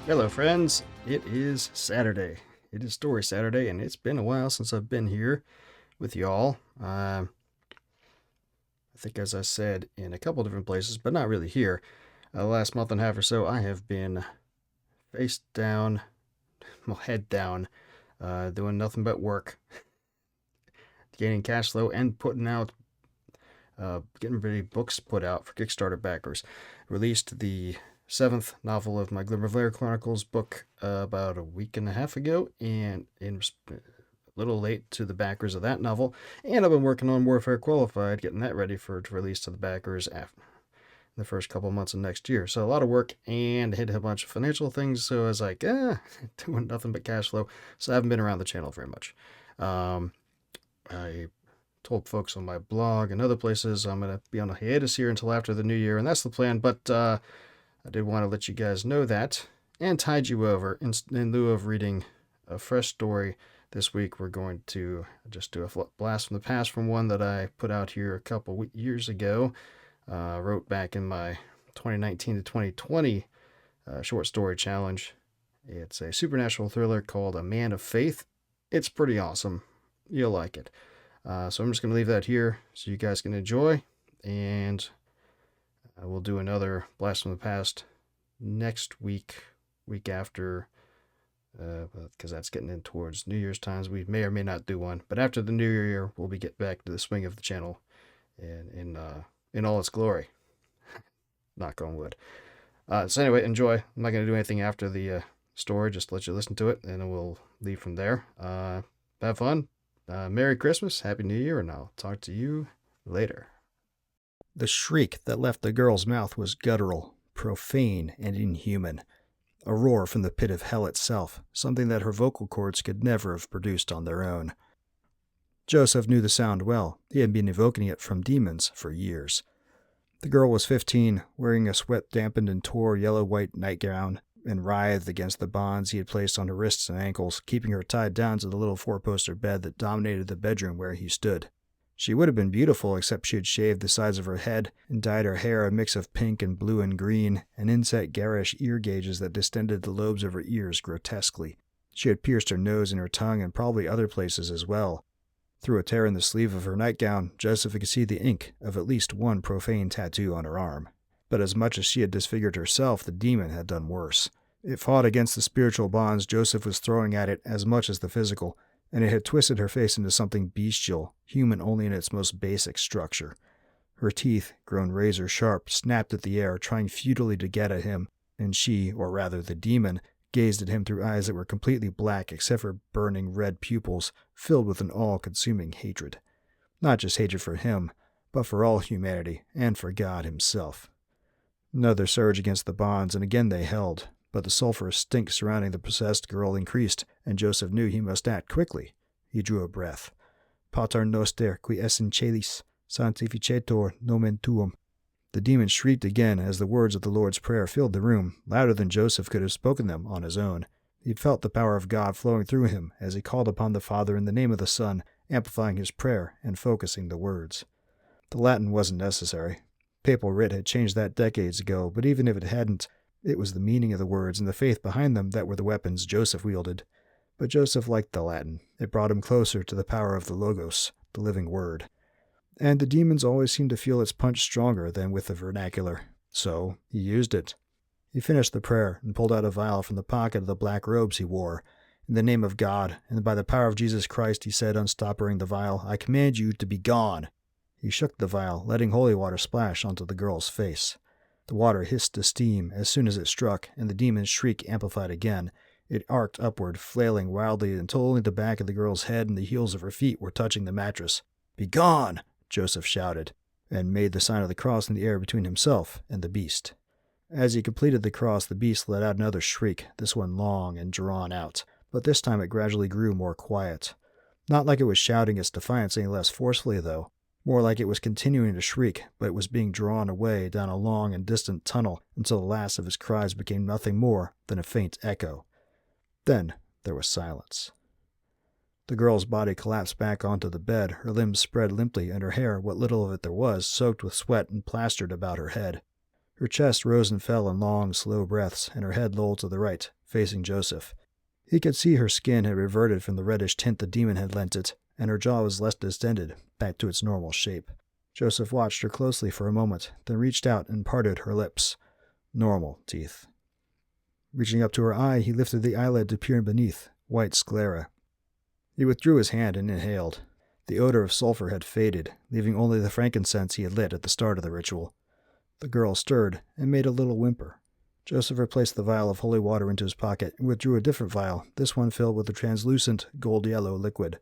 Hello, friends. It is Saturday. It is Story Saturday, and it's been a while since I've been here with y'all. I think, as I said in a couple different places, but not really here. The last month and a half or so, I have been face down, well, head down, doing nothing but work, gaining cash flow, and putting out, getting ready books put out for Kickstarter backers. Released the seventh novel of my Glimmerflare Chronicles book about a week and a half ago, and a little late to the backers of that novel. And I've been working on Warfare Qualified, getting that ready to release to the backers after the first couple months of next year. So a lot of work and hit a bunch of financial things. So I was like, doing nothing but cash flow. So I haven't been around the channel very much. I told folks on my blog and other places I'm going to be on a hiatus here until after the new year, and that's the plan. But I did want to let you guys know that and tide you over. In lieu of reading a fresh story this week, we're going to just do a blast from the past from one that I put out here a couple years ago. Wrote back in my 2019 to 2020 short story challenge. It's a supernatural thriller called A Man of Faith. It's pretty awesome. You'll like it. So I'm just going to leave that here so you guys can enjoy. And we'll do another Blast from the Past next week after, because that's getting in towards New Year's times. We may or may not do one. But after the New Year, we'll be getting back to the swing of the channel in all its glory. Knock on wood. So anyway, enjoy. I'm not going to do anything after the story, just let you listen to it, and then we'll leave from there. Have fun. Merry Christmas, Happy New Year, and I'll talk to you later. The shriek that left the girl's mouth was guttural, profane, and inhuman. A roar from the pit of hell itself, something that her vocal cords could never have produced on their own. Joseph knew the sound well. He had been evoking it from demons for years. The girl was 15, wearing a sweat-dampened and tore yellow-white nightgown, and writhed against the bonds he had placed on her wrists and ankles, keeping her tied down to the little four-poster bed that dominated the bedroom where he stood. She would have been beautiful, except she had shaved the sides of her head and dyed her hair a mix of pink and blue and green, and inset garish ear gauges that distended the lobes of her ears grotesquely. She had pierced her nose and her tongue and probably other places as well. Through a tear in the sleeve of her nightgown, Joseph could see the ink of at least one profane tattoo on her arm. But as much as she had disfigured herself, the demon had done worse. It fought against the spiritual bonds Joseph was throwing at it as much as the physical, and it had twisted her face into something bestial, human only in its most basic structure. Her teeth, grown razor sharp, snapped at the air, trying futilely to get at him, and she, or rather the demon, gazed at him through eyes that were completely black except for burning red pupils, filled with an all-consuming hatred. Not just hatred for him, but for all humanity, and for God himself. Another surge against the bonds, and again they held, but the sulphurous stink surrounding the possessed girl increased, and Joseph knew he must act quickly. He drew a breath. Pater noster, qui es in celis, sanctificetur nomen tuum. The demon shrieked again as the words of the Lord's Prayer filled the room, louder than Joseph could have spoken them on his own. He felt the power of God flowing through him as he called upon the Father in the name of the Son, amplifying his prayer and focusing the words. The Latin wasn't necessary. Papal writ had changed that decades ago, but even if it hadn't, it was the meaning of the words and the faith behind them that were the weapons Joseph wielded. But Joseph liked the Latin. It brought him closer to the power of the Logos, the living word. And the demons always seemed to feel its punch stronger than with the vernacular. So he used it. He finished the prayer and pulled out a vial from the pocket of the black robes he wore. In the name of God, and by the power of Jesus Christ, he said, unstoppering the vial, I command you to be gone. He shook the vial, letting holy water splash onto the girl's face. The water hissed to steam as soon as it struck, and the demon's shriek amplified again. It arced upward, flailing wildly until only the back of the girl's head and the heels of her feet were touching the mattress. Be gone! Joseph shouted, and made the sign of the cross in the air between himself and the beast. As he completed the cross, the beast let out another shriek, this one long and drawn out, but this time it gradually grew more quiet. Not like it was shouting its defiance any less forcefully, though. More like it was continuing to shriek, but it was being drawn away down a long and distant tunnel until the last of his cries became nothing more than a faint echo. Then there was silence. The girl's body collapsed back onto the bed, her limbs spread limply, and her hair, what little of it there was, soaked with sweat and plastered about her head. Her chest rose and fell in long, slow breaths, and her head lolled to the right, facing Joseph. He could see her skin had reverted from the reddish tint the demon had lent it, and her jaw was less distended, back to its normal shape. Joseph watched her closely for a moment, then reached out and parted her lips. Normal teeth. Reaching up to her eye, he lifted the eyelid to peer beneath, white sclera. He withdrew his hand and inhaled. The odor of sulfur had faded, leaving only the frankincense he had lit at the start of the ritual. The girl stirred and made a little whimper. Joseph replaced the vial of holy water into his pocket and withdrew a different vial, this one filled with a translucent, gold-yellow liquid.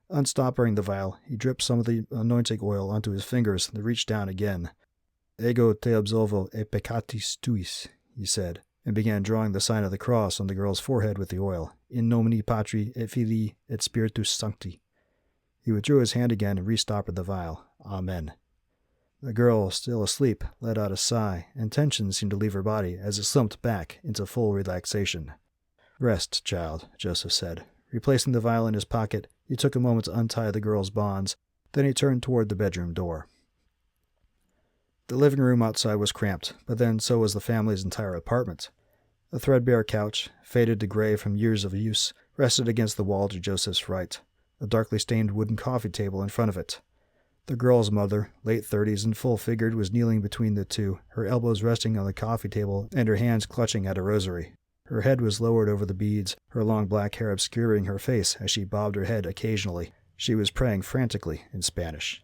Unstoppering the vial, he dripped some of the anointing oil onto his fingers and reached down again. Ego te absolvo e peccatis tuis, he said, and began drawing the sign of the cross on the girl's forehead with the oil. In nomine Patri et Filii et Spiritus Sancti. He withdrew his hand again and restoppered the vial. Amen. The girl, still asleep, let out a sigh, and tension seemed to leave her body as it slumped back into full relaxation. Rest, child, Joseph said. Replacing the vial in his pocket, he took a moment to untie the girl's bonds. Then he turned toward the bedroom door. The living room outside was cramped, but then so was the family's entire apartment. A threadbare couch, faded to gray from years of use, rested against the wall to Joseph's right, a darkly stained wooden coffee table in front of it. The girl's mother, late 30s and full-figured, was kneeling between the two, her elbows resting on the coffee table and her hands clutching at a rosary. Her head was lowered over the beads, her long black hair obscuring her face as she bobbed her head occasionally. She was praying frantically in Spanish.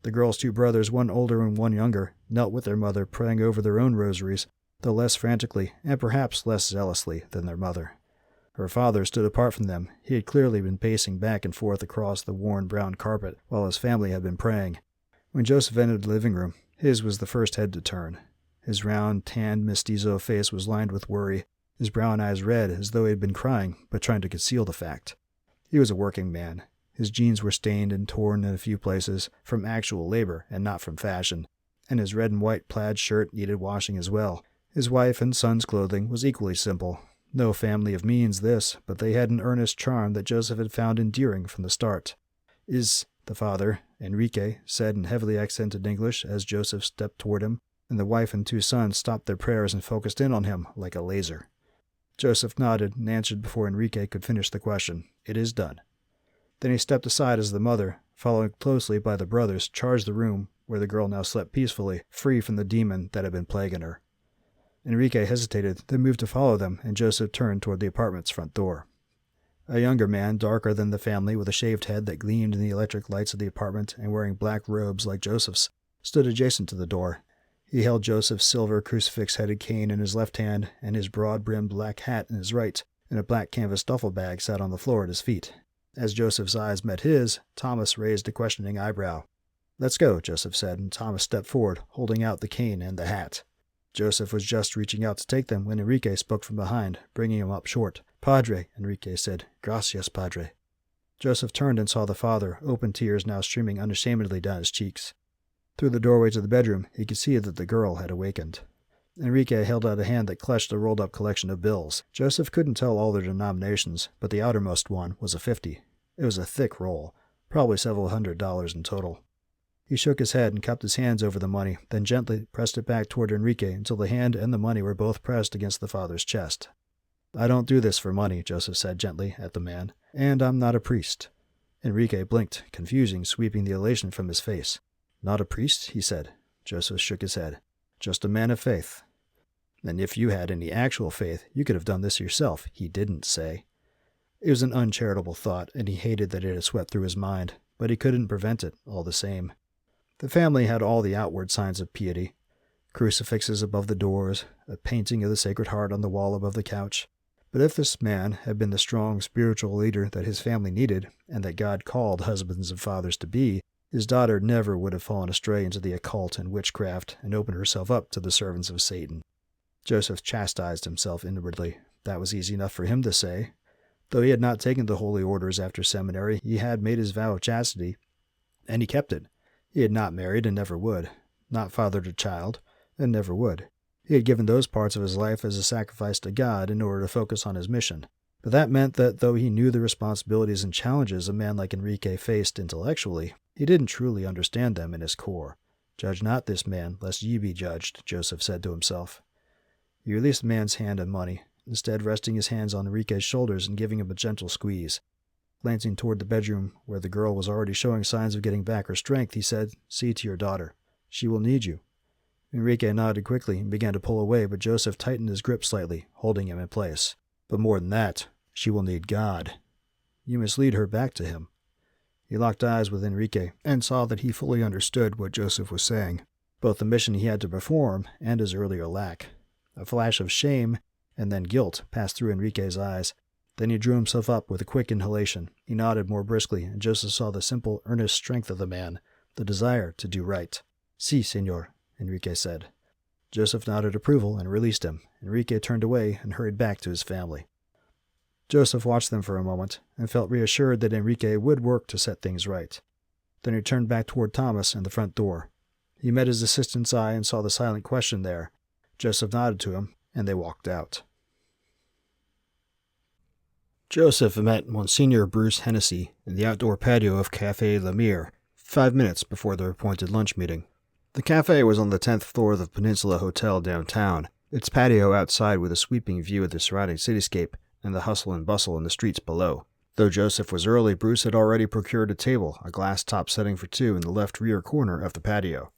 The girl's two brothers, one older and one younger, knelt with their mother, praying over their own rosaries, though less frantically and perhaps less zealously than their mother. Her father stood apart from them. He had clearly been pacing back and forth across the worn brown carpet while his family had been praying. When Joseph entered the living room, his was the first head to turn. His round, tanned, mestizo face was lined with worry, his brown eyes red as though he had been crying, but trying to conceal the fact. He was a working man. His jeans were stained and torn in a few places, from actual labor and not from fashion, and his red and white plaid shirt needed washing as well. His wife and son's clothing was equally simple. No family of means, this, but they had an earnest charm that Joseph had found endearing from the start. "Is the father," Enrique said in heavily accented English as Joseph stepped toward him, and the wife and two sons stopped their prayers and focused in on him like a laser. Joseph nodded and answered before Enrique could finish the question. "It is done." Then he stepped aside as the mother, followed closely by the brothers, charged the room where the girl now slept peacefully, free from the demon that had been plaguing her. Enrique hesitated, then moved to follow them, and Joseph turned toward the apartment's front door. A younger man, darker than the family, with a shaved head that gleamed in the electric lights of the apartment and wearing black robes like Joseph's, stood adjacent to the door. He held Joseph's silver crucifix-headed cane in his left hand and his broad-brimmed black hat in his right, and a black canvas duffel bag sat on the floor at his feet. As Joseph's eyes met his, Thomas raised a questioning eyebrow. "Let's go," Joseph said, and Thomas stepped forward, holding out the cane and the hat. Joseph was just reaching out to take them when Enrique spoke from behind, bringing him up short. "Padre," Enrique said. "Gracias, Padre." Joseph turned and saw the father, open tears now streaming unashamedly down his cheeks. Through the doorway to the bedroom, he could see that the girl had awakened. Enrique held out a hand that clutched a rolled-up collection of bills. Joseph couldn't tell all their denominations, but the outermost one was a 50. It was a thick roll, probably several $100s in total. He shook his head and cupped his hands over the money, then gently pressed it back toward Enrique until the hand and the money were both pressed against the father's chest. "I don't do this for money," Joseph said gently at the man, "and I'm not a priest." Enrique blinked, confusing, sweeping the elation from his face. "Not a priest?" he said. Joseph shook his head. "Just a man of faith." "And if you had any actual faith, you could have done this yourself," he didn't say. It was an uncharitable thought, and he hated that it had swept through his mind, but he couldn't prevent it, all the same. The family had all the outward signs of piety. Crucifixes above the doors, a painting of the Sacred Heart on the wall above the couch. But if this man had been the strong spiritual leader that his family needed, and that God called husbands and fathers to be, his daughter never would have fallen astray into the occult and witchcraft and opened herself up to the servants of Satan. Joseph chastised himself inwardly. That was easy enough for him to say. Though he had not taken the holy orders after seminary, he had made his vow of chastity, and he kept it. He had not married and never would, not fathered a child, and never would. He had given those parts of his life as a sacrifice to God in order to focus on his mission. But that meant that though he knew the responsibilities and challenges a man like Enrique faced intellectually, he didn't truly understand them in his core. Judge not this man, lest ye be judged, Joseph said to himself. He released the man's hand and money, instead resting his hands on Enrique's shoulders and giving him a gentle squeeze. Glancing toward the bedroom, where the girl was already showing signs of getting back her strength, he said, "See to your daughter. She will need you." Enrique nodded quickly and began to pull away, but Joseph tightened his grip slightly, holding him in place. "But more than that, she will need God. You must lead her back to him." He locked eyes with Enrique and saw that he fully understood what Joseph was saying, both the mission he had to perform and his earlier lack. A flash of shame and then guilt passed through Enrique's eyes. Then he drew himself up with a quick inhalation. He nodded more briskly, and Joseph saw the simple, earnest strength of the man, the desire to do right. "Si, señor," Enrique said. Joseph nodded approval and released him. Enrique turned away and hurried back to his family. Joseph watched them for a moment and felt reassured that Enrique would work to set things right. Then he turned back toward Thomas and the front door. He met his assistant's eye and saw the silent question there. Joseph nodded to him, and they walked out. Joseph met Monsignor Bruce Hennessy in the outdoor patio of Café Lemire 5 minutes before their appointed lunch meeting. The cafe was on the 10th floor of the Peninsula Hotel downtown, its patio outside with a sweeping view of the surrounding cityscape and the hustle and bustle in the streets below. Though Joseph was early, Bruce had already procured a table, a glass-top setting for two in the left rear corner of the patio.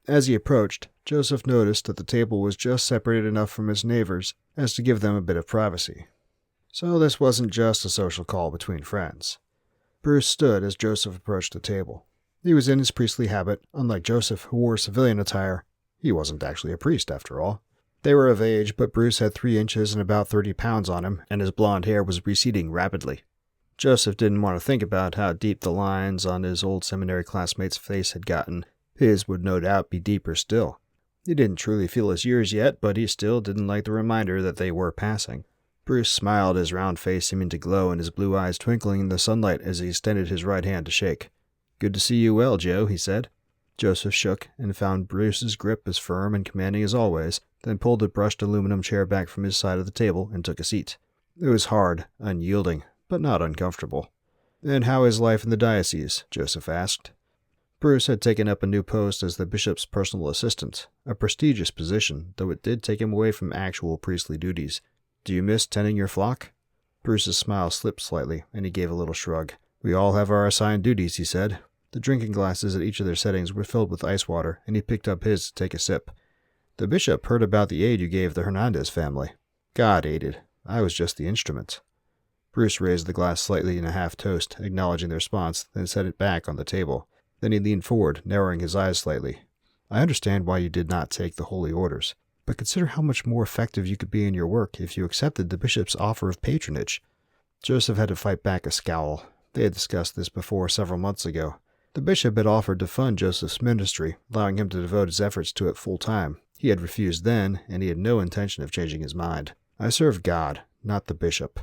As he approached, Joseph noticed that the table was just separated enough from his neighbors as to give them a bit of privacy. So this wasn't just a social call between friends. Bruce stood as Joseph approached the table. He was in his priestly habit. Unlike Joseph, who wore civilian attire, he wasn't actually a priest after all. They were of age, but Bruce had 3 inches and about 30 pounds on him, and his blond hair was receding rapidly. Joseph didn't want to think about how deep the lines on his old seminary classmate's face had gotten. His would no doubt be deeper still. He didn't truly feel his years yet, but he still didn't like the reminder that they were passing. Bruce smiled, his round face seeming to glow and his blue eyes twinkling in the sunlight as he extended his right hand to shake. "Good to see you well, Joe," he said. Joseph shook and found Bruce's grip as firm and commanding as always, then pulled the brushed aluminum chair back from his side of the table and took a seat. It was hard, unyielding, but not uncomfortable. "And how is life in the diocese?" Joseph asked. Bruce had taken up a new post as the bishop's personal assistant, a prestigious position, though it did take him away from actual priestly duties. "Do you miss tending your flock?" Bruce's smile slipped slightly, and he gave a little shrug. "We all have our assigned duties," he said. The drinking glasses at each of their settings were filled with ice water, and he picked up his to take a sip. "The bishop heard about the aid you gave the Hernandez family." "God aided. I was just the instrument." Bruce raised the glass slightly in a half-toast, acknowledging the response, then set it back on the table. Then he leaned forward, narrowing his eyes slightly. "I understand why you did not take the holy orders, but consider how much more effective you could be in your work if you accepted the bishop's offer of patronage." Joseph had to fight back a scowl. They had discussed this before several months ago. The bishop had offered to fund Joseph's ministry, allowing him to devote his efforts to it full-time. He had refused then, and he had no intention of changing his mind. "I serve God, not the bishop."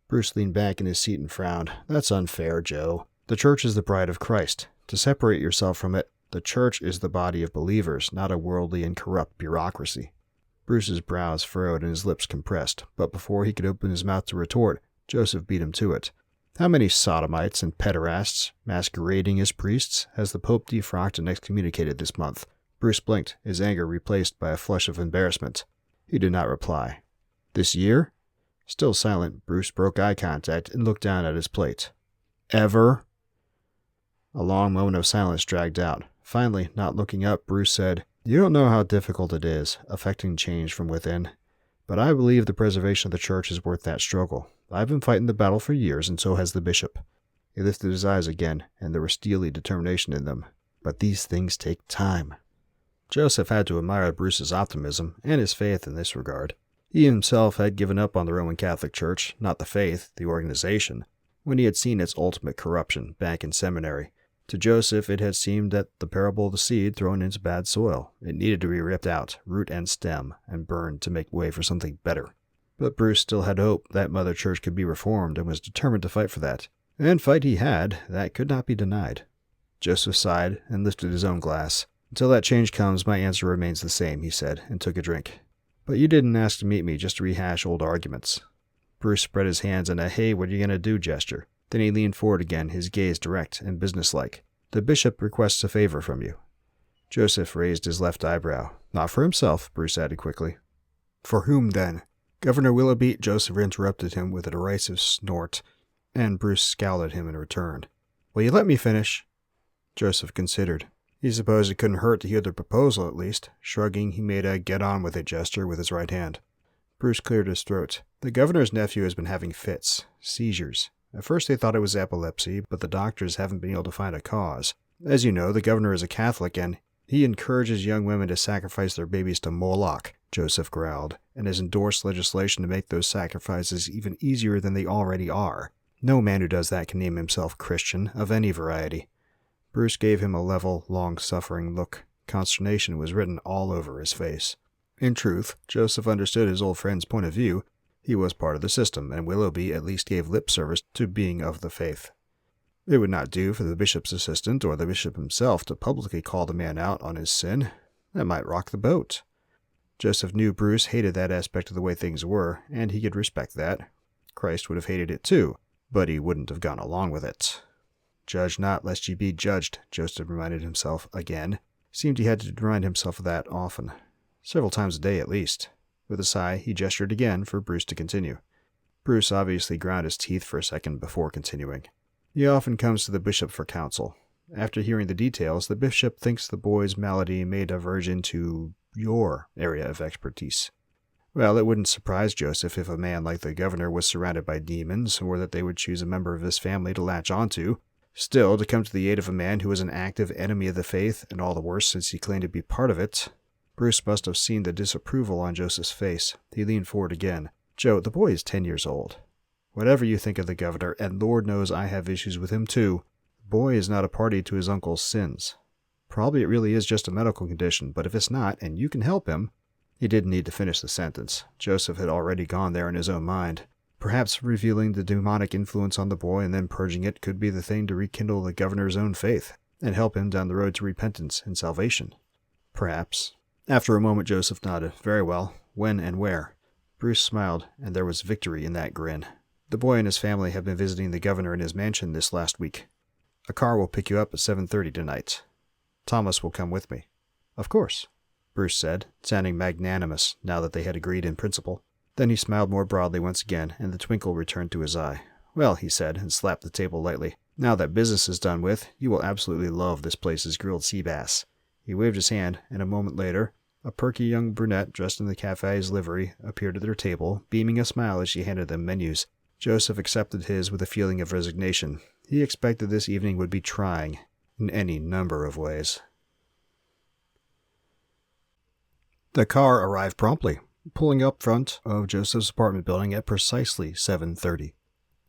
Bruce leaned back in his seat and frowned. "That's unfair, Joe. The church is the bride of Christ. To separate yourself from it, the church is the body of believers, not a worldly and corrupt bureaucracy." Bruce's brows furrowed and his lips compressed, but before he could open his mouth to retort, Joseph beat him to it. "How many sodomites and pederasts, masquerading as priests, has the Pope defrocked and excommunicated this month?" Bruce blinked, his anger replaced by a flush of embarrassment. He did not reply. "This year?" Still silent, Bruce broke eye contact and looked down at his plate. "Ever?" A long moment of silence dragged out. Finally, not looking up, Bruce said, "You don't know how difficult it is, effecting change from within. But I believe the preservation of the church is worth that struggle. I've been fighting the battle for years, and so has the bishop." He lifted his eyes again, and there was steely determination in them. "But these things take time." Joseph had to admire Bruce's optimism and his faith in this regard. He himself had given up on the Roman Catholic Church, not the faith, the organization, when he had seen its ultimate corruption back in seminary. To Joseph, it had seemed that the parable of the seed thrown into bad soil. It needed to be ripped out, root and stem, and burned to make way for something better. But Bruce still had hope that Mother Church could be reformed and was determined to fight for that. And fight he had, that could not be denied. Joseph sighed and lifted his own glass. "Until that change comes, my answer remains the same," he said, and took a drink. "But you didn't ask to meet me just to rehash old arguments." Bruce spread his hands in a "hey, what are you going to do" gesture. Then he leaned forward again, his gaze direct and businesslike. "The bishop requests a favor from you." Joseph raised his left eyebrow. Not for himself, Bruce added quickly. For whom, then? Governor Willoughby, Joseph interrupted him with a derisive snort, and Bruce scowled at him in return. Will you let me finish? Joseph considered. He supposed it couldn't hurt to hear the proposal, at least. Shrugging, he made a get-on-with-it gesture with his right hand. Bruce cleared his throat. The governor's nephew has been having fits, seizures. At first they thought it was epilepsy, but the doctors haven't been able to find a cause. As you know, the governor is a Catholic, and he encourages young women to sacrifice their babies to Moloch, Joseph growled, and has endorsed legislation to make those sacrifices even easier than they already are. No man who does that can name himself Christian, of any variety. Bruce gave him a level, long-suffering look. Consternation was written all over his face. In truth, Joseph understood his old friend's point of view. He was part of the system, and Willoughby at least gave lip service to being of the faith. It would not do for the bishop's assistant or the bishop himself to publicly call the man out on his sin. That might rock the boat. Joseph knew Bruce hated that aspect of the way things were, and he could respect that. Christ would have hated it too, but he wouldn't have gone along with it. Judge not, lest ye be judged, Joseph reminded himself again. Seemed he had to remind himself of that often. Several times a day, at least. With a sigh, he gestured again for Bruce to continue. Bruce obviously ground his teeth for a second before continuing. He often comes to the bishop for counsel. After hearing the details, the bishop thinks the boy's malady may diverge into your area of expertise. Well, it wouldn't surprise Joseph if a man like the governor was surrounded by demons, or that they would choose a member of his family to latch onto. Still, to come to the aid of a man who was an active enemy of the faith, and all the worse since he claimed to be part of it. Bruce must have seen the disapproval on Joseph's face. He leaned forward again. Joe, the boy is 10 years old. Whatever you think of the governor, and Lord knows I have issues with him too, the boy is not a party to his uncle's sins. Probably it really is just a medical condition, but if it's not, and you can help him... He didn't need to finish the sentence. Joseph had already gone there in his own mind. Perhaps revealing the demonic influence on the boy and then purging it could be the thing to rekindle the governor's own faith, and help him down the road to repentance and salvation. Perhaps. After a moment, Joseph nodded. Very well. When and where? Bruce smiled, and there was victory in that grin. The boy and his family have been visiting the governor in his mansion this last week. A car will pick you up at 7:30 tonight. Thomas will come with me. Of course, Bruce said, sounding magnanimous now that they had agreed in principle. Then he smiled more broadly once again, and the twinkle returned to his eye. Well, he said, and slapped the table lightly, now that business is done with, you will absolutely love this place's grilled sea bass. He waved his hand, and a moment later, a perky young brunette dressed in the cafe's livery appeared at their table, beaming a smile as she handed them menus. Joseph accepted his with a feeling of resignation. He expected this evening would be trying, in any number of ways. The car arrived promptly, pulling up front of Joseph's apartment building at precisely 7:30.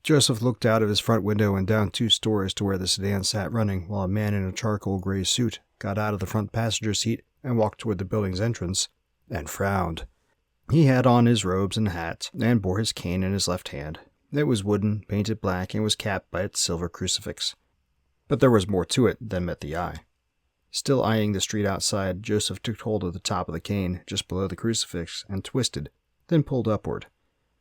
Joseph looked out of his front window and down 2 stories to where the sedan sat running, while a man in a charcoal gray suit got out of the front passenger seat and walked toward the building's entrance, and frowned. He had on his robes and hat, and bore his cane in his left hand. It was wooden, painted black, and was capped by its silver crucifix. But there was more to it than met the eye. Still eyeing the street outside, Joseph took hold of the top of the cane, just below the crucifix, and twisted, then pulled upward.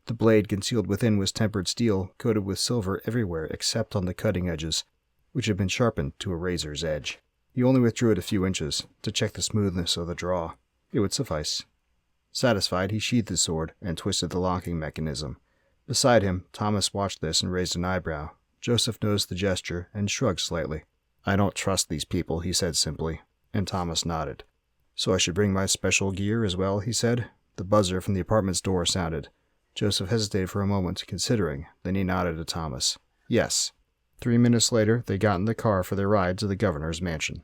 The blade concealed within was tempered steel, coated with silver everywhere except on the cutting edges, which had been sharpened to a razor's edge. He only withdrew it a few inches, to check the smoothness of the draw. It would suffice. Satisfied, he sheathed his sword, and twisted the locking mechanism. Beside him, Thomas watched this and raised an eyebrow. Joseph noticed the gesture, and shrugged slightly. I don't trust these people, he said simply, and Thomas nodded. So I should bring my special gear as well, he said. The buzzer from the apartment's door sounded. Joseph hesitated for a moment, considering, then he nodded to Thomas. Yes. 3 minutes later, they got in the car for their ride to the governor's mansion.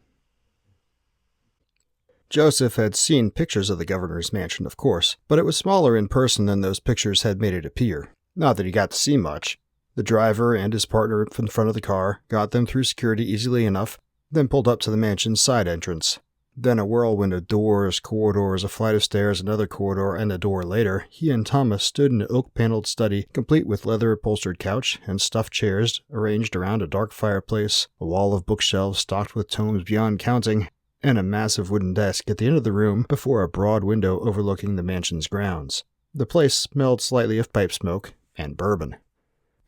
Joseph had seen pictures of the governor's mansion, of course, but it was smaller in person than those pictures had made it appear. Not that he got to see much. The driver and his partner from the front of the car got them through security easily enough, then pulled up to the mansion's side entrance. Then a whirlwind of doors, corridors, a flight of stairs, another corridor, and a door later, he and Thomas stood in an oak-paneled study, complete with leather-upholstered couch and stuffed chairs arranged around a dark fireplace, a wall of bookshelves stocked with tomes beyond counting, and a massive wooden desk at the end of the room before a broad window overlooking the mansion's grounds. The place smelled slightly of pipe smoke and bourbon.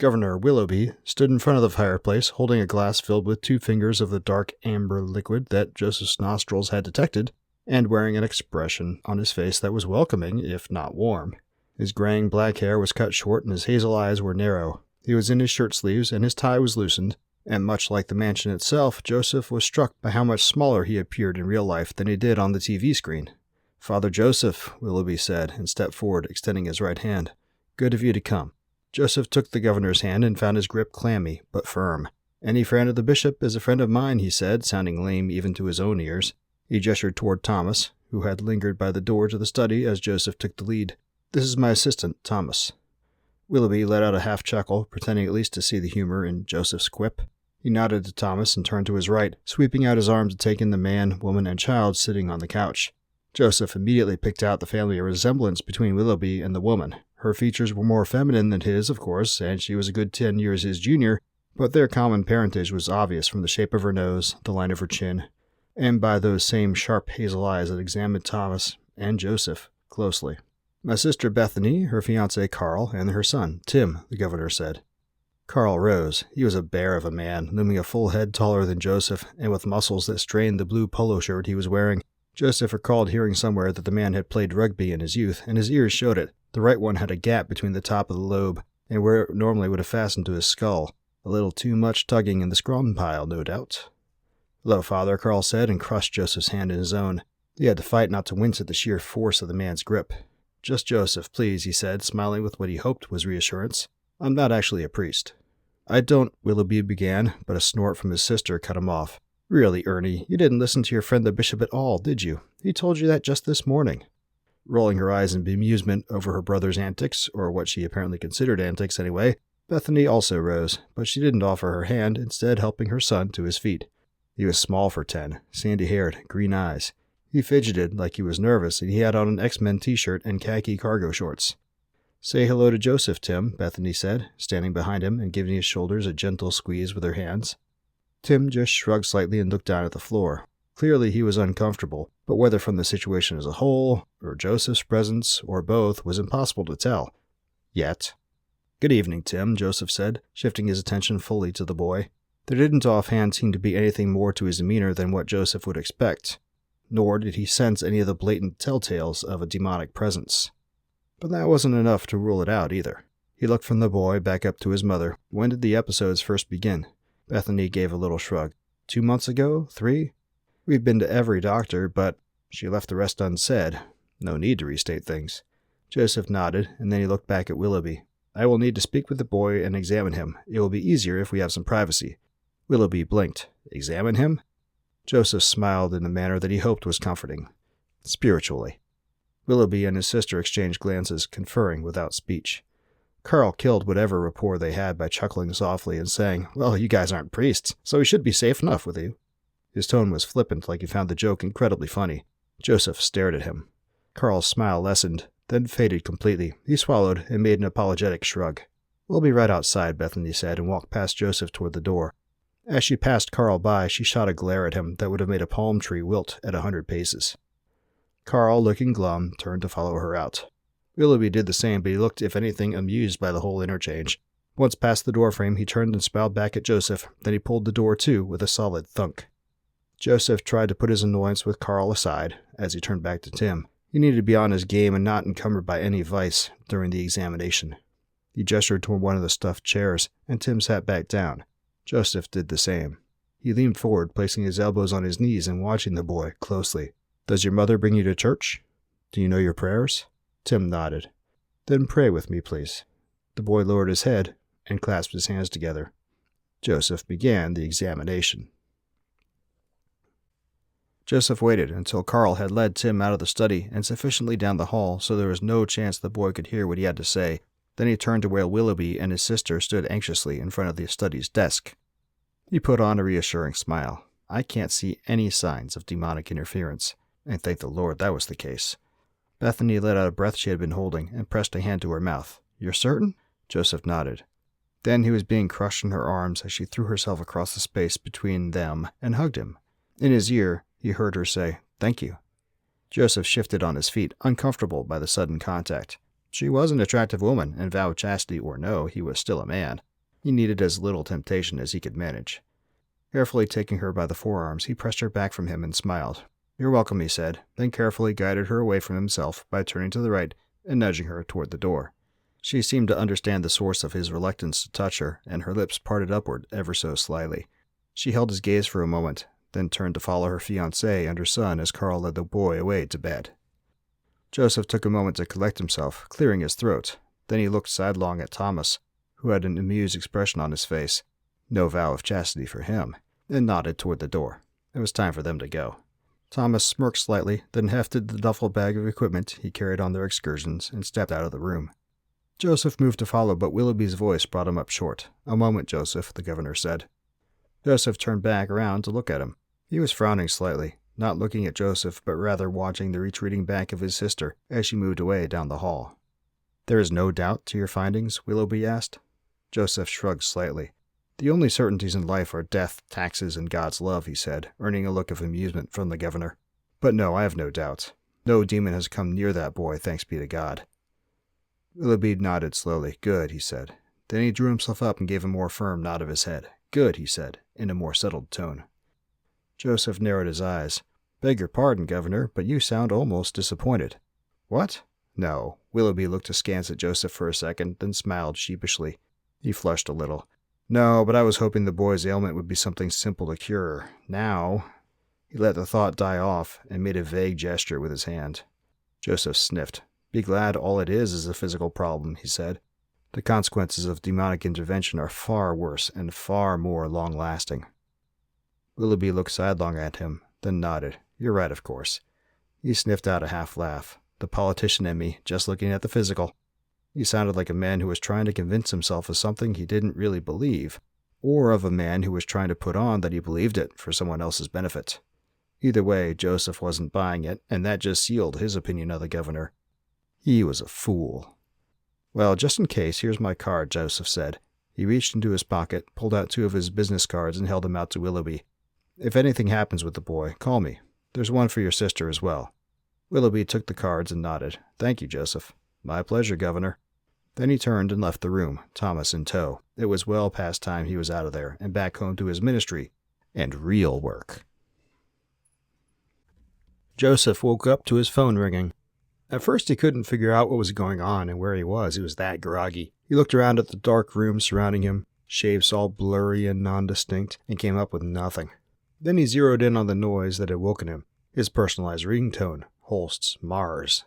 Governor Willoughby stood in front of the fireplace, holding a glass filled with 2 fingers of the dark amber liquid that Joseph's nostrils had detected, and wearing an expression on his face that was welcoming, if not warm. His graying black hair was cut short and his hazel eyes were narrow. He was in his shirt sleeves and his tie was loosened, and much like the mansion itself, Joseph was struck by how much smaller he appeared in real life than he did on the TV screen. "Father Joseph," Willoughby said, and stepped forward, extending his right hand. "Good of you to come." Joseph took the governor's hand and found his grip clammy, but firm. "Any friend of the bishop is a friend of mine," he said, sounding lame even to his own ears. He gestured toward Thomas, who had lingered by the door to the study as Joseph took the lead. "This is my assistant, Thomas." Willoughby let out a half-chuckle, pretending at least to see the humor in Joseph's quip. He nodded to Thomas and turned to his right, sweeping out his arm to take in the man, woman, and child sitting on the couch. Joseph immediately picked out the family resemblance between Willoughby and the woman. Her features were more feminine than his, of course, and she was a good 10 years his junior, but their common parentage was obvious from the shape of her nose, the line of her chin, and by those same sharp hazel eyes that examined Thomas and Joseph closely. "My sister Bethany, her fiancé Carl, and her son, Tim," the governor said. Carl rose. He was a bear of a man, looming a full head taller than Joseph, and with muscles that strained the blue polo shirt he was wearing. Joseph recalled hearing somewhere that the man had played rugby in his youth, and his ears showed it. The right one had a gap between the top of the lobe, and where it normally would have fastened to his skull. A little too much tugging in the scrum pile, no doubt. "Hello, Father," Carl said, and crushed Joseph's hand in his own. He had to fight not to wince at the sheer force of the man's grip. "Just Joseph, please," he said, smiling with what he hoped was reassurance. "I'm not actually a priest." "I don't," Willoughby began, but a snort from his sister cut him off. "Really, Ernie, you didn't listen to your friend the bishop at all, did you? He told you that just this morning." Rolling her eyes in bemusement over her brother's antics, or what she apparently considered antics anyway, Bethany also rose, but she didn't offer her hand, instead helping her son to his feet. He was small for 10, sandy-haired, green eyes. He fidgeted like he was nervous, and he had on an X-Men t-shirt and khaki cargo shorts. "Say hello to Joseph, Tim," Bethany said, standing behind him and giving his shoulders a gentle squeeze with her hands. Tim just shrugged slightly and looked down at the floor. Clearly he was uncomfortable, but whether from the situation as a whole, or Joseph's presence, or both, was impossible to tell. Yet. "Good evening, Tim," Joseph said, shifting his attention fully to the boy. There didn't offhand seem to be anything more to his demeanor than what Joseph would expect, nor did he sense any of the blatant telltales of a demonic presence. But that wasn't enough to rule it out, either. He looked from the boy back up to his mother. "When did the episodes first begin?" Bethany gave a little shrug. 2 months ago? 3? "We've been to every doctor, but—" She left the rest unsaid. No need to restate things. Joseph nodded, and then he looked back at Willoughby. "I will need to speak with the boy and examine him. It will be easier if we have some privacy." Willoughby blinked. "Examine him?" Joseph smiled in a manner that he hoped was comforting. "Spiritually." Willoughby and his sister exchanged glances, conferring without speech. Carl killed whatever rapport they had by chuckling softly and saying, "Well, you guys aren't priests, so we should be safe enough with you." His tone was flippant, like he found the joke incredibly funny. Joseph stared at him. Carl's smile lessened, then faded completely. He swallowed and made an apologetic shrug. "We'll be right outside," Bethany said, and walked past Joseph toward the door. As she passed Carl by, she shot a glare at him that would have made a palm tree wilt at 100 paces. Carl, looking glum, turned to follow her out. Willoughby did the same, but he looked, if anything, amused by the whole interchange. Once past the doorframe, he turned and smiled back at Joseph. Then he pulled the door to with a solid thunk. Joseph tried to put his annoyance with Carl aside as he turned back to Tim. He needed to be on his game and not encumbered by any vice during the examination. He gestured toward one of the stuffed chairs, and Tim sat back down. Joseph did the same. He leaned forward, placing his elbows on his knees and watching the boy closely. "Does your mother bring you to church? Do you know your prayers?" Tim nodded. "Then pray with me, please." The boy lowered his head and clasped his hands together. Joseph began the examination. Joseph waited until Carl had led Tim out of the study and sufficiently down the hall so there was no chance the boy could hear what he had to say. Then he turned to where Willoughby and his sister stood anxiously in front of the study's desk. He put on a reassuring smile. "I can't see any signs of demonic interference, and thank the Lord that was the case." Bethany let out a breath she had been holding and pressed a hand to her mouth. "You're certain?" Joseph nodded. Then he was being crushed in her arms as she threw herself across the space between them and hugged him. In his ear, he heard her say, "Thank you." Joseph shifted on his feet, uncomfortable by the sudden contact. She was an attractive woman, and vow of chastity or no, he was still a man. He needed as little temptation as he could manage. Carefully taking her by the forearms, he pressed her back from him and smiled. "You're welcome," he said, then carefully guided her away from himself by turning to the right and nudging her toward the door. She seemed to understand the source of his reluctance to touch her, and her lips parted upward ever so slightly. She held his gaze for a moment, then turned to follow her fiancé and her son as Carl led the boy away to bed. Joseph took a moment to collect himself, clearing his throat. Then he looked sidelong at Thomas, who had an amused expression on his face, no vow of chastity for him, and nodded toward the door. It was time for them to go. Thomas smirked slightly, then hefted the duffel bag of equipment he carried on their excursions and stepped out of the room. Joseph moved to follow, but Willoughby's voice brought him up short. "A moment, Joseph," the governor said. Joseph turned back around to look at him. He was frowning slightly, not looking at Joseph, but rather watching the retreating back of his sister as she moved away down the hall. "There is no doubt to your findings?" Willoughby asked. Joseph shrugged slightly. "The only certainties in life are death, taxes, and God's love," he said, earning a look of amusement from the governor. "But no, I have no doubt. No demon has come near that boy, thanks be to God." Willoughby nodded slowly. "Good," he said. Then he drew himself up and gave a more firm nod of his head. "Good," he said, in a more settled tone. Joseph narrowed his eyes. "Beg your pardon, Governor, but you sound almost disappointed." "What?" "No." Willoughby looked askance at Joseph for a second, then smiled sheepishly. He flushed a little. "No, but I was hoping the boy's ailment would be something simple to cure. Now—" He let the thought die off and made a vague gesture with his hand. Joseph sniffed. "Be glad all it is a physical problem," he said. "The consequences of demonic intervention are far worse and far more long-lasting." Willoughby looked sidelong at him, then nodded. "You're right, of course." He sniffed out a half-laugh. "The politician in me, just looking at the physical." He sounded like a man who was trying to convince himself of something he didn't really believe, or of a man who was trying to put on that he believed it for someone else's benefit. Either way, Joseph wasn't buying it, and that just sealed his opinion of the governor. He was a fool. "Well, just in case, here's my card," Joseph said. He reached into his pocket, pulled out 2 of his business cards, and held them out to Willoughby. "If anything happens with the boy, call me. There's one for your sister as well." Willoughby took the cards and nodded. "Thank you, Joseph." "My pleasure, Governor." Then he turned and left the room, Thomas in tow. It was well past time he was out of there and back home to his ministry and real work. Joseph woke up to his phone ringing. At first he couldn't figure out what was going on and where he was. He was that groggy. He looked around at the dark room surrounding him, shapes all blurry and non-distinct, and came up with nothing. Then he zeroed in on the noise that had woken him, his personalized ringtone, Holst's Mars.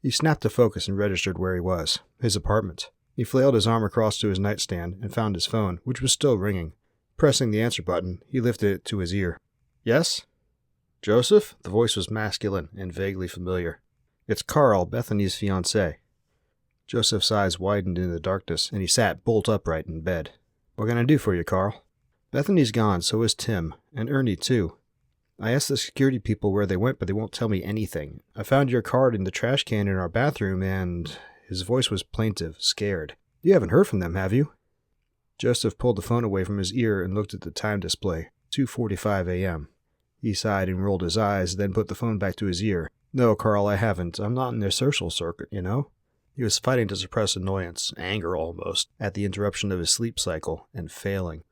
He snapped to focus and registered where he was, his apartment. He flailed his arm across to his nightstand and found his phone, which was still ringing. Pressing the answer button, he lifted it to his ear. "Yes?" "Joseph?" The voice was masculine and vaguely familiar. "It's Carl, Bethany's fiancé." Joseph's eyes widened in the darkness, and he sat bolt upright in bed. "What can I do for you, Carl?" "Bethany's gone, so is Tim, and Ernie, too. I asked the security people where they went, but they won't tell me anything. I found your card in the trash can in our bathroom, and—" His voice was plaintive, scared. "You haven't heard from them, have you?" Joseph pulled the phone away from his ear and looked at the time display, 2:45 a.m. He sighed and rolled his eyes, then put the phone back to his ear. "No, Carl, I haven't. I'm not in their social circuit, you know?" He was fighting to suppress annoyance, anger almost, at the interruption of his sleep cycle, and failing.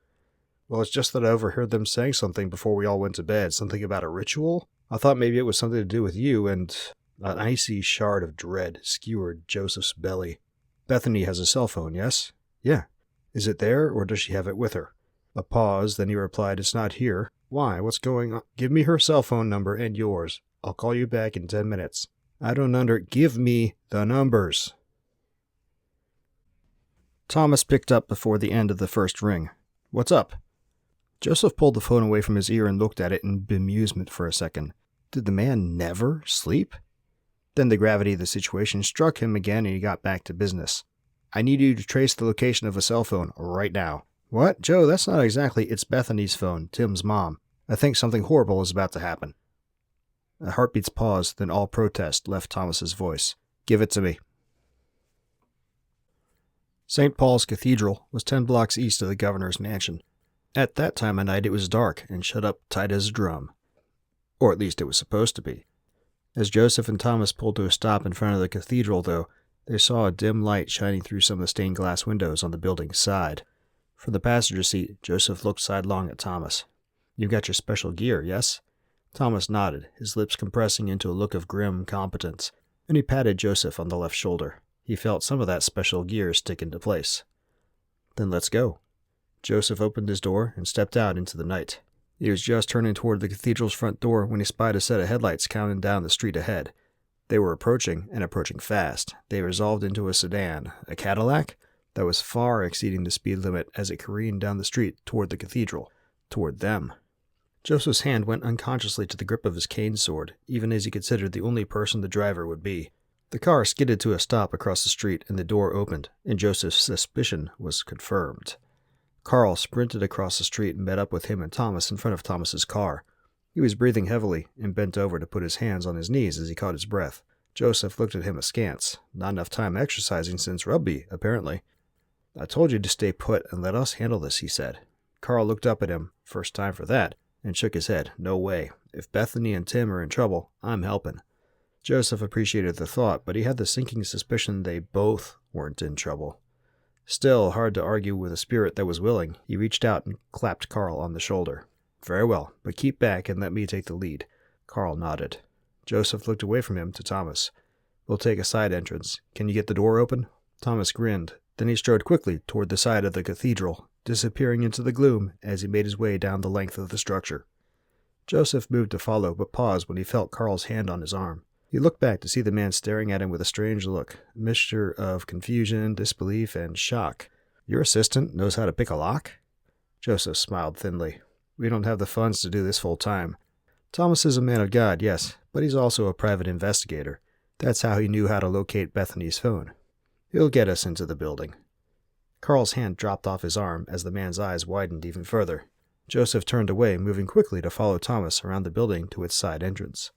"Well, it's just that I overheard them saying something before we all went to bed, something about a ritual. I thought maybe it was something to do with you, and—" An icy shard of dread skewered Joseph's belly. "Bethany has a cell phone, yes?" "Yeah." "Is it there, or does she have it with her?" A pause, then he replied, "It's not here." "Why? What's going on?" "Give me her cell phone number and yours. I'll call you back in 10 minutes. "I don't Give me the numbers." Thomas picked up before the end of the first ring. "What's up?" Joseph pulled the phone away from his ear and looked at it in bemusement for a second. Did the man never sleep? Then the gravity of the situation struck him again and he got back to business. "I need you to trace the location of a cell phone right now." "What? Joe, that's not exactly— It's Bethany's phone, Tim's mom. I think something horrible is about to happen." A heartbeat's pause, then all protest left Thomas's voice. "Give it to me." St. Paul's Cathedral was 10 blocks east of the governor's mansion. At that time of night it was dark and shut up tight as a drum. Or at least it was supposed to be. As Joseph and Thomas pulled to a stop in front of the cathedral, though, they saw a dim light shining through some of the stained glass windows on the building's side. From the passenger seat, Joseph looked sidelong at Thomas. "You've got your special gear, yes?" Thomas nodded, his lips compressing into a look of grim competence, and he patted Joseph on the left shoulder. He felt some of that special gear stick into place. "Then let's go." Joseph opened his door and stepped out into the night. He was just turning toward the cathedral's front door when he spied a set of headlights counting down the street ahead. They were approaching, and approaching fast. They resolved into a sedan, a Cadillac, that was far exceeding the speed limit as it careened down the street toward the cathedral, toward them. Joseph's hand went unconsciously to the grip of his cane sword, even as he considered the only person the driver would be. The car skidded to a stop across the street, and the door opened, and Joseph's suspicion was confirmed. Carl sprinted across the street and met up with him and Thomas in front of Thomas's car. He was breathing heavily and bent over to put his hands on his knees as he caught his breath. Joseph looked at him askance. Not enough time exercising since rugby, apparently. "I told you to stay put and let us handle this," he said. Carl looked up at him, first time for that, and shook his head. "No way. If Bethany and Tim are in trouble, I'm helping." Joseph appreciated the thought, but he had the sinking suspicion they both weren't in trouble. Still, hard to argue with a spirit that was willing, he reached out and clapped Carl on the shoulder. "Very well, but keep back and let me take the lead." Carl nodded. Joseph looked away from him to Thomas. "We'll take a side entrance. Can you get the door open?" Thomas grinned. Then he strode quickly toward the side of the cathedral, disappearing into the gloom as he made his way down the length of the structure. Joseph moved to follow, but paused when he felt Carl's hand on his arm. He looked back to see the man staring at him with a strange look, a mixture of confusion, disbelief, and shock. "Your assistant knows how to pick a lock?" Joseph smiled thinly. "We don't have the funds to do this full time. Thomas is a man of God, yes, but he's also a private investigator. That's how he knew how to locate Bethany's phone. He'll get us into the building." Carl's hand dropped off his arm as the man's eyes widened even further. Joseph turned away, moving quickly to follow Thomas around the building to its side entrance.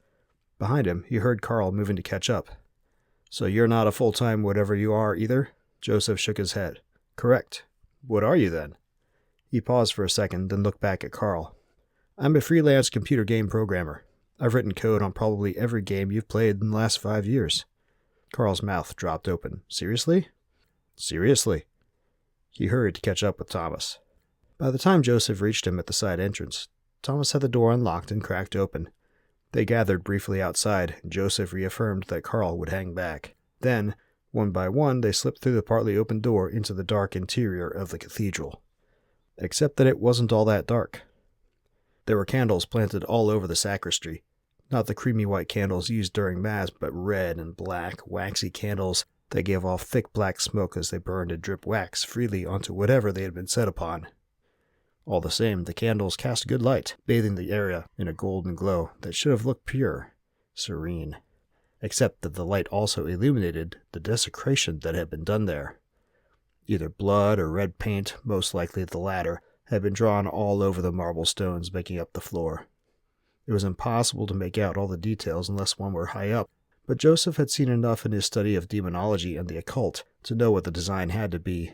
Behind him, he heard Carl moving to catch up. "So you're not a full-time whatever you are either?" Joseph shook his head. "Correct. What are you then?" He paused for a second, then looked back at Carl. "I'm a freelance computer game programmer. I've written code on probably every game you've played in the last 5 years. Carl's mouth dropped open. "Seriously?" "Seriously." He hurried to catch up with Thomas. By the time Joseph reached him at the side entrance, Thomas had the door unlocked and cracked open. They gathered briefly outside, and Joseph reaffirmed that Carl would hang back. Then, one by one, they slipped through the partly open door into the dark interior of the cathedral. Except that it wasn't all that dark. There were candles planted all over the sacristy. Not the creamy white candles used during Mass, but red and black, waxy candles that gave off thick black smoke as they burned and dripped wax freely onto whatever they had been set upon. All the same, the candles cast good light, bathing the area in a golden glow that should have looked pure, serene. Except that the light also illuminated the desecration that had been done there. Either blood or red paint, most likely the latter, had been drawn all over the marble stones making up the floor. It was impossible to make out all the details unless one were high up, but Joseph had seen enough in his study of demonology and the occult to know what the design had to be.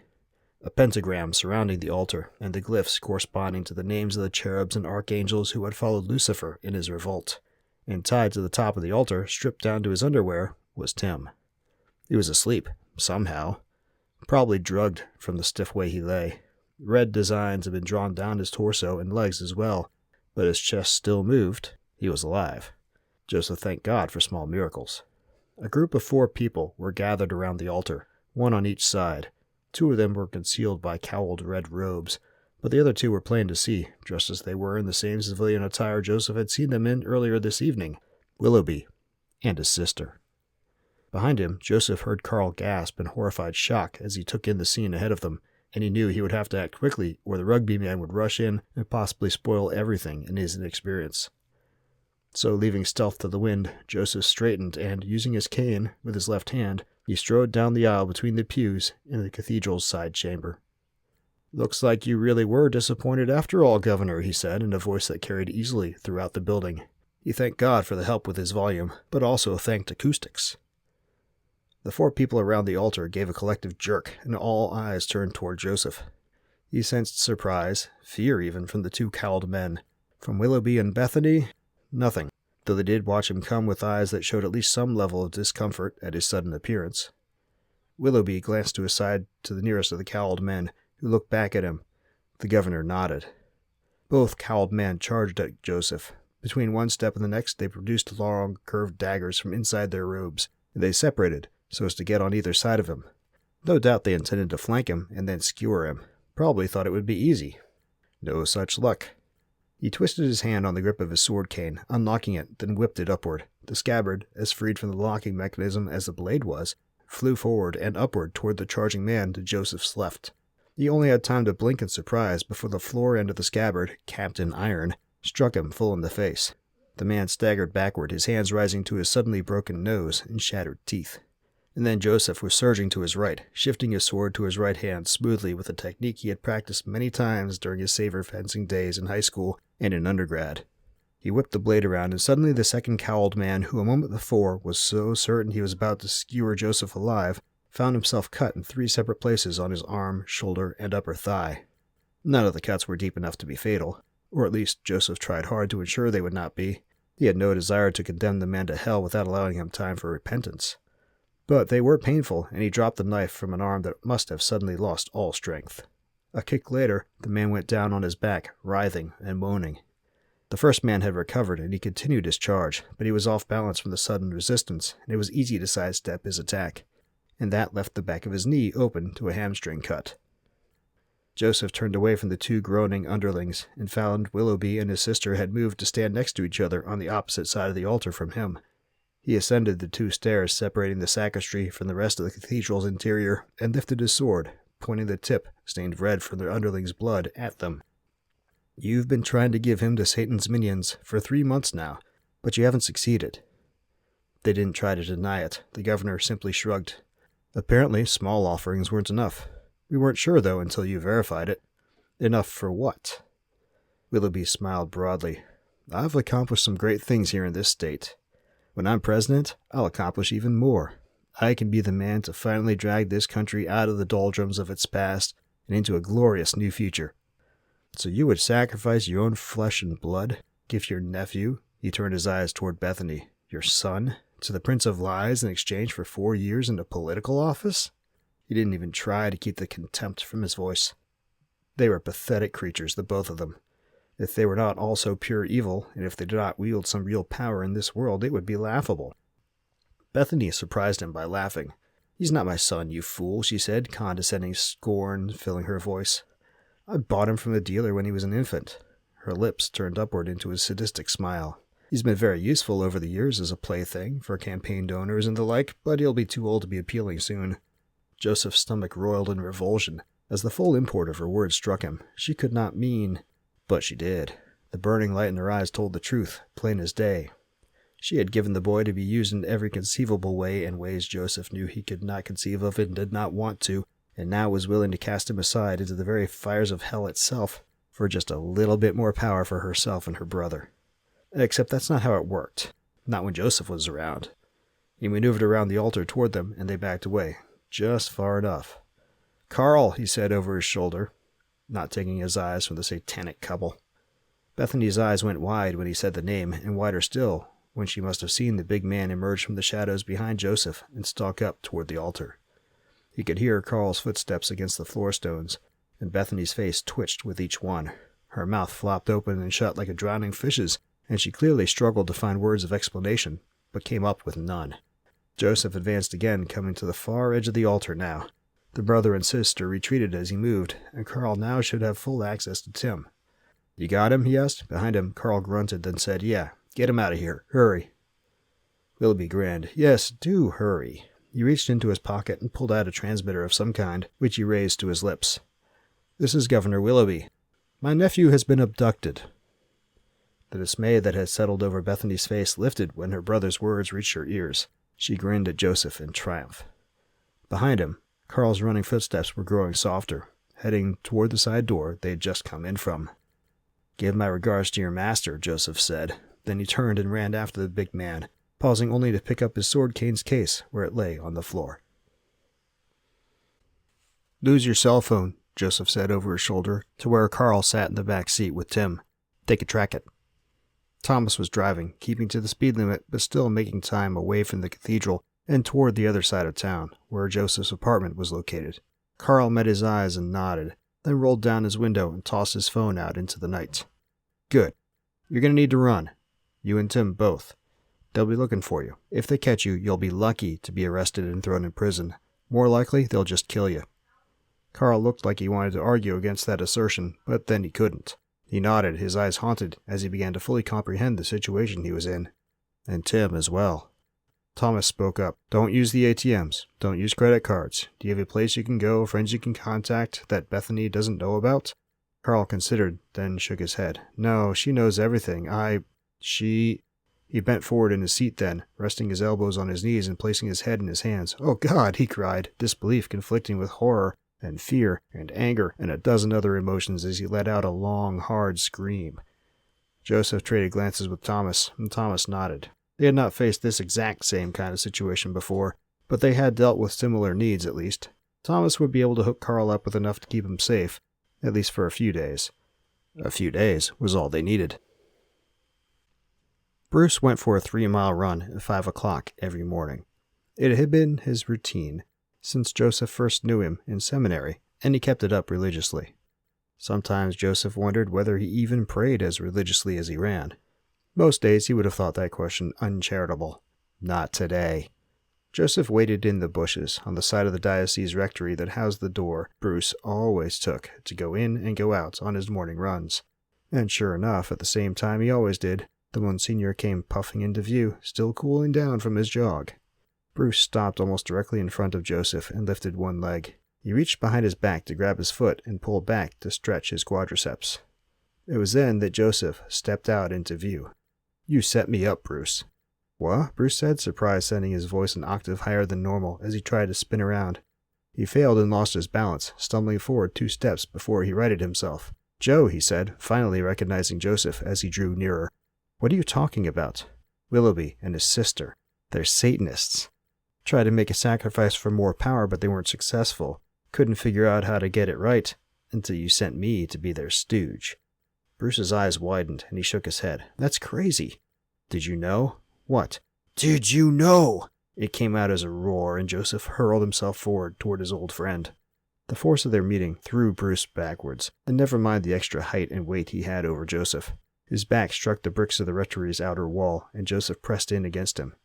A pentagram surrounding the altar, and the glyphs corresponding to the names of the cherubs and archangels who had followed Lucifer in his revolt. And tied to the top of the altar, stripped down to his underwear, was Tim. He was asleep, somehow. Probably drugged from the stiff way he lay. Red designs had been drawn down his torso and legs as well, but his chest still moved. He was alive. Joseph thanked God for small miracles. A group of 4 people were gathered around the altar, one on each side. 2 of them were concealed by cowled red robes, but the other 2 were plain to see, just as they were in the same civilian attire Joseph had seen them in earlier this evening, Willoughby and his sister. Behind him, Joseph heard Carl gasp in horrified shock as he took in the scene ahead of them, and he knew he would have to act quickly or the rugby man would rush in and possibly spoil everything in his inexperience. So, leaving stealth to the wind, Joseph straightened and, using his cane with his left hand, he strode down the aisle between the pews in the cathedral's side chamber. "Looks like you really were disappointed after all, Governor," he said in a voice that carried easily throughout the building. He thanked God for the help with his volume, but also thanked acoustics. The 4 people around the altar gave a collective jerk, and all eyes turned toward Joseph. He sensed surprise, fear even, from the 2 cowled men. From Willoughby and Bethany, nothing, though they did watch him come with eyes that showed at least some level of discomfort at his sudden appearance. Willoughby glanced to his side to the nearest of the cowled men, who looked back at him, The governor nodded. Both cowled men charged at Joseph. Between one step and the next, they produced long, curved daggers from inside their robes, and they separated so as to get on either side of him. No doubt they intended to flank him and then skewer him. Probably thought it would be easy. No such luck. He twisted his hand on the grip of his sword cane, unlocking it, then whipped it upward. The scabbard, as freed from the locking mechanism as the blade was, flew forward and upward toward the charging man to Joseph's left. He only had time to blink in surprise before the floor end of the scabbard, capped in iron, struck him full in the face. The man staggered backward, his hands rising to his suddenly broken nose and shattered teeth. And then Joseph was surging to his right, shifting his sword to his right hand smoothly with a technique he had practiced many times during his saber fencing days in high school and in undergrad. He whipped the blade around, and suddenly the second cowled man, who a moment before was so certain he was about to skewer Joseph alive, found himself cut in 3 separate places on his arm, shoulder, and upper thigh. None of the cuts were deep enough to be fatal, or at least Joseph tried hard to ensure they would not be. He had no desire to condemn the man to hell without allowing him time for repentance. But they were painful, and he dropped the knife from an arm that must have suddenly lost all strength. A kick later, the man went down on his back, writhing and moaning. The first man had recovered, and he continued his charge, but he was off balance from the sudden resistance, and it was easy to sidestep his attack, and that left the back of his knee open to a hamstring cut. Joseph turned away from the 2 groaning underlings, and found Willoughby and his sister had moved to stand next to each other on the opposite side of the altar from him. He ascended the 2 stairs separating the sacristy from the rest of the cathedral's interior, and lifted his sword, pointing the tip, stained red from their underling's blood, at them. "You've been trying to give him to Satan's minions for 3 months now, but you haven't succeeded." They didn't try to deny it. The governor simply shrugged. "Apparently, small offerings weren't enough. We weren't sure, though, until you verified it." "Enough for what?" Willoughby smiled broadly. "I've accomplished some great things here in this state. When I'm president, I'll accomplish even more. I can be the man to finally drag this country out of the doldrums of its past and into a glorious new future." "So you would sacrifice your own flesh and blood, give your nephew," he turned his eyes toward Bethany, "your son, to the Prince of Lies in exchange for 4 years in a political office?" He didn't even try to keep the contempt from his voice. They were pathetic creatures, the both of them. If they were not also pure evil, and if they did not wield some real power in this world, it would be laughable. Bethany surprised him by laughing. "He's not my son, you fool," she said, condescending scorn filling her voice. "I bought him from the dealer when he was an infant." Her lips turned upward into a sadistic smile. "He's been very useful over the years as a plaything for campaign donors and the like, but he'll be too old to be appealing soon." Joseph's stomach roiled in revulsion as the full import of her words struck him. She could not mean... But she did. The burning light in her eyes told the truth, plain as day. She had given the boy to be used in every conceivable way, and ways Joseph knew he could not conceive of and did not want to, and now was willing to cast him aside into the very fires of hell itself for just a little bit more power for herself and her brother. Except that's not how it worked. Not when Joseph was around. He maneuvered around the altar toward them, and they backed away, just far enough. "Carl," he said over his shoulder, not taking his eyes from the satanic couple. Bethany's eyes went wide when he said the name, and wider still when she must have seen the big man emerge from the shadows behind Joseph and stalk up toward the altar. He could hear Carl's footsteps against the floor stones, and Bethany's face twitched with each one. Her mouth flopped open and shut like a drowning fish's, and she clearly struggled to find words of explanation, but came up with none. Joseph advanced again, coming to the far edge of the altar now. The brother and sister retreated as he moved, and Carl now should have full access to Tim. "You got him?" he asked. Behind him, Carl grunted, then said, "Yeah, get him out of here. Hurry." Willoughby grinned. "Yes, do hurry." He reached into his pocket and pulled out a transmitter of some kind, which he raised to his lips. "This is Governor Willoughby. My nephew has been abducted." The dismay that had settled over Bethany's face lifted when her brother's words reached her ears. She grinned at Joseph in triumph. Behind him, Carl's running footsteps were growing softer, heading toward the side door they had just come in from. "Give my regards to your master," Joseph said. Then he turned and ran after the big man, pausing only to pick up his sword cane's case where it lay on the floor. "Lose your cell phone," Joseph said over his shoulder, to where Carl sat in the back seat with Tim. "They could track it." Thomas was driving, keeping to the speed limit, but still making time away from the cathedral and toward the other side of town, where Joseph's apartment was located. Carl met his eyes and nodded. then rolled down his window and tossed his phone out into the night. Good. You're going to need to run. You and Tim both. They'll be looking for you. If they catch you, you'll be lucky to be arrested and thrown in prison. More likely, they'll just kill you. Carl looked like he wanted to argue against that assertion, but then he couldn't. He nodded, his eyes haunted, as he began to fully comprehend the situation he was in. And Tim as well. Thomas spoke up. Don't use the ATMs. Don't use credit cards. Do you have a place you can go, friends you can contact, that Bethany doesn't know about? Carl considered, then shook his head. No, she knows everything. He bent forward in his seat then, resting his elbows on his knees and placing his head in his hands. Oh God, he cried, disbelief conflicting with horror and fear and anger and a dozen other emotions as he let out a long, hard scream. Joseph traded glances with Thomas, and Thomas nodded. They had not faced this exact same kind of situation before, but they had dealt with similar needs at least. Thomas would be able to hook Carl up with enough to keep him safe, at least for a few days. A few days was all they needed. Bruce went for a 3-mile run at 5 o'clock every morning. It had been his routine since Joseph first knew him in seminary, and he kept it up religiously. Sometimes Joseph wondered whether he even prayed as religiously as he ran. Most days he would have thought that question uncharitable. Not today. Joseph waited in the bushes on the side of the diocese rectory that housed the door Bruce always took to go in and go out on his morning runs. And sure enough, at the same time he always did, the Monsignor came puffing into view, still cooling down from his jog. Bruce stopped almost directly in front of Joseph and lifted one leg. He reached behind his back to grab his foot and pulled back to stretch his quadriceps. It was then that Joseph stepped out into view. You set me up, Bruce. What? Bruce said, surprise sending his voice an octave higher than normal as he tried to spin around. He failed and lost his balance, stumbling forward 2 steps before he righted himself. Joe, he said, finally recognizing Joseph as he drew nearer. What are you talking about? Willoughby and his sister. They're Satanists. Tried to make a sacrifice for more power, but they weren't successful. Couldn't figure out how to get it right until you sent me to be their stooge. Bruce's eyes widened, and he shook his head. That's crazy. Did you know? What? Did you know? It came out as a roar, and Joseph hurled himself forward toward his old friend. The force of their meeting threw Bruce backwards, and never mind the extra height and weight he had over Joseph. His back struck the bricks of the rectory's outer wall, and Joseph pressed in against him.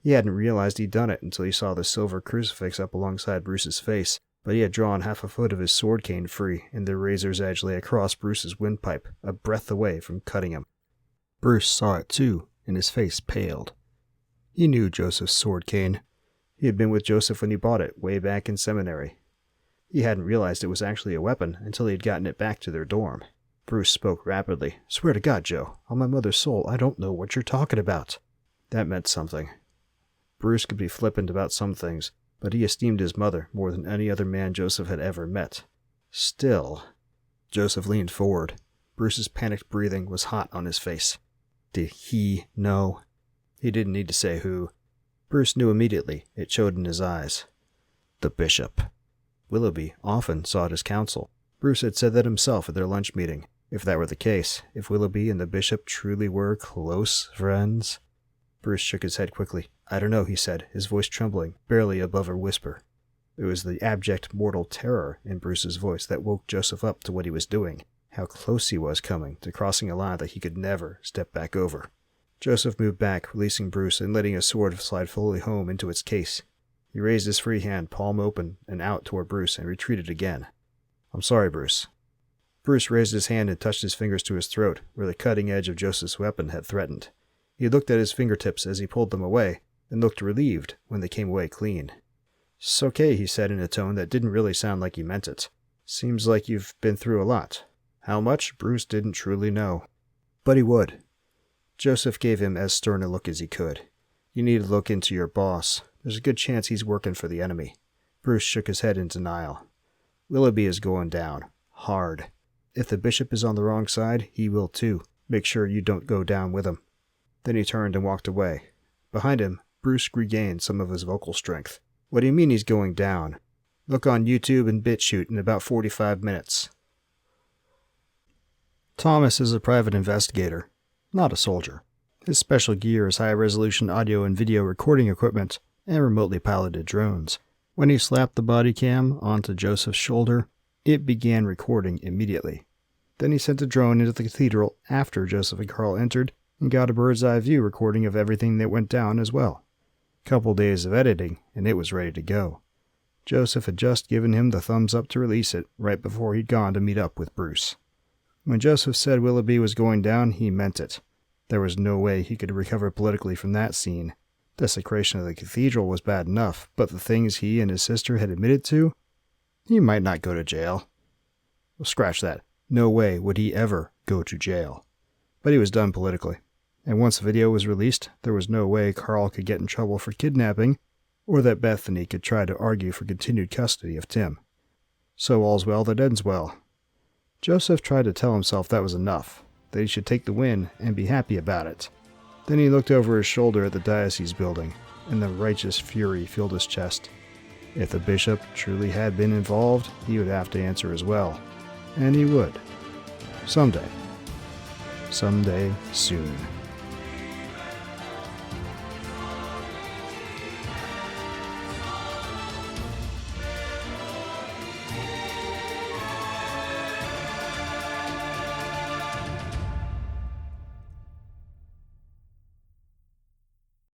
He hadn't realized he'd done it until he saw the silver crucifix up alongside Bruce's face, but he had drawn half a foot of his sword cane free, and the razor's edge lay across Bruce's windpipe, a breath away from cutting him. Bruce saw it too, and his face paled. He knew Joseph's sword cane. He had been with Joseph when he bought it, way back in seminary. He hadn't realized it was actually a weapon until he had gotten it back to their dorm. Bruce spoke rapidly. Swear to God, Joe, on my mother's soul, I don't know what you're talking about. That meant something. Bruce could be flippant about some things, but he esteemed his mother more than any other man Joseph had ever met. Still, Joseph leaned forward. Bruce's panicked breathing was hot on his face. Did he know? He didn't need to say who. Bruce knew immediately. It showed in his eyes. The bishop. Willoughby often sought his counsel. Bruce had said that himself at their lunch meeting. If that were the case, if Willoughby and the bishop truly were close friends... Bruce shook his head quickly. I don't know, he said, his voice trembling, barely above a whisper. It was the abject mortal terror in Bruce's voice that woke Joseph up to what he was doing, how close he was coming to crossing a line that he could never step back over. Joseph moved back, releasing Bruce and letting his sword slide fully home into its case. He raised his free hand, palm open, and out toward Bruce and retreated again. I'm sorry, Bruce. Bruce raised his hand and touched his fingers to his throat, where the cutting edge of Joseph's weapon had threatened. He looked at his fingertips as he pulled them away, and looked relieved when they came away clean. It's okay, he said in a tone that didn't really sound like he meant it. Seems like you've been through a lot. How much, Bruce didn't truly know. But he would. Joseph gave him as stern a look as he could. You need to look into your boss. There's a good chance he's working for the enemy. Bruce shook his head in denial. Willoughby is going down. Hard. If the bishop is on the wrong side, he will too. Make sure you don't go down with him. Then he turned and walked away. Behind him, Bruce regained some of his vocal strength. What do you mean he's going down? Look on YouTube and BitChute in about 45 minutes. Thomas is a private investigator, not a soldier. His special gear is high-resolution audio and video recording equipment and remotely piloted drones. When he slapped the body cam onto Joseph's shoulder, It began recording immediately. Then he sent a drone into the cathedral after Joseph and Carl entered and got a bird's eye view recording of everything that went down as well. Couple days of editing, and it was ready to go. Joseph had just given him the thumbs up to release it right before he'd gone to meet up with Bruce. When Joseph said Willoughby was going down, he meant it. There was no way he could recover politically from that scene. Desecration of the cathedral was bad enough, but the things he and his sister had admitted to? He might not go to jail. Well, scratch that. No way would he ever go to jail. But he was done politically. And once the video was released, there was no way Carl could get in trouble for kidnapping, or that Bethany could try to argue for continued custody of Tim. So all's well that ends well. Joseph tried to tell himself that was enough, that he should take the win and be happy about it. Then he looked over his shoulder at the diocese building, and the righteous fury filled his chest. If the bishop truly had been involved, he would have to answer as well. And he would. Someday. Someday soon.